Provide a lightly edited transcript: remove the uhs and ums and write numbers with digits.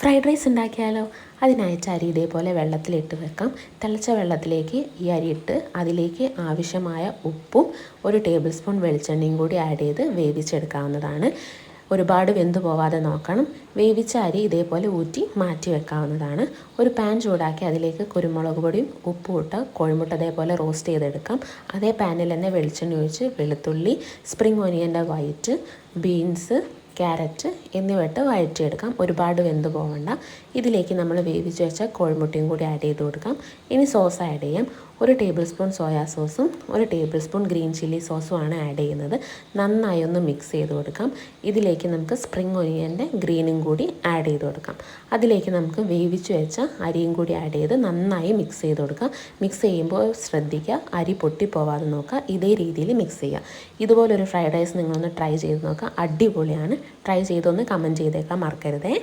Fried rice ഉണ്ടാക്കിയാലോ? അതിനായിട്ട് അരി ഇതേപോലെ വെള്ളത്തിലിട്ട് വെക്കാം. തിളച്ച വെള്ളത്തിലേക്ക് ഈ അരി ഇട്ട് അതിലേക്ക് ആവശ്യമായ ഉപ്പും 1 ടേബിൾ സ്പൂൺ വെളിച്ചെണ്ണയും കൂടി ആഡ് ചെയ്ത് വേവിച്ചെടുക്കാവുന്നതാണ്. ഒരുപാട് വെന്ത് പോവാതെ നോക്കണം. വേവിച്ച അരി ഇതേപോലെ ഊറ്റി മാറ്റി വെക്കാവുന്നതാണ്. ഒരു പാൻ ചൂടാക്കി അതിലേക്ക് കുരുമുളക് പൊടിയും ഉപ്പും ഇട്ട് കോഴിമുട്ട അതേപോലെ റോസ്റ്റ് ചെയ്തെടുക്കാം. അതേ പാനിൽ തന്നെ വെളിച്ചെണ്ണ ഒഴിച്ച് വെളുത്തുള്ളി, സ്പ്രിംഗ് ഒനിയൻ്റെ വൈറ്റ്, ബീൻസ്, ക്യാരറ്റ് എന്നിവ ഇട്ട് വഴറ്റിയെടുക്കാം. ഒരുപാട് വെന്ത് പോകണ്ട. ഇതിലേക്ക് നമ്മൾ വേവിച്ച് വെച്ച കോഴിമുട്ടയും കൂടി ആഡ് ചെയ്ത് കൊടുക്കാം. ഇനി സോസ് ആഡ് ചെയ്യാം. 1 ടേബിൾ സ്പൂൺ സോയാ സോസും 1 ടേബിൾ സ്പൂൺ ഗ്രീൻ ചില്ലി സോസുമാണ് ആഡ് ചെയ്യുന്നത്. നന്നായി ഒന്ന് മിക്സ് ചെയ്ത് കൊടുക്കാം. ഇതിലേക്ക് നമുക്ക് സ്പ്രിംഗ് ഒനിയൻ്റെ ഗ്രീനും കൂടി ആഡ് ചെയ്ത് കൊടുക്കാം. അതിലേക്ക് നമുക്ക് വേവിച്ച് വെച്ച അരിയും കൂടി ആഡ് ചെയ്ത് നന്നായി മിക്സ് ചെയ്ത് കൊടുക്കാം. മിക്സ് ചെയ്യുമ്പോൾ ശ്രദ്ധിക്കുക, അരി പൊട്ടിപ്പോവാതെ നോക്കുക. ഇതേ രീതിയിൽ മിക്സ് ചെയ്യുക. ഇതുപോലൊരു ഫ്രൈഡ് റൈസ് നിങ്ങളൊന്ന് ട്രൈ ചെയ്ത് നോക്കുക. അടിപൊളിയാണ്. ട്രൈ ചെയ്തൊന്ന് കമൻറ്റ് ചെയ്തേക്കാൻ മറക്കരുതേ.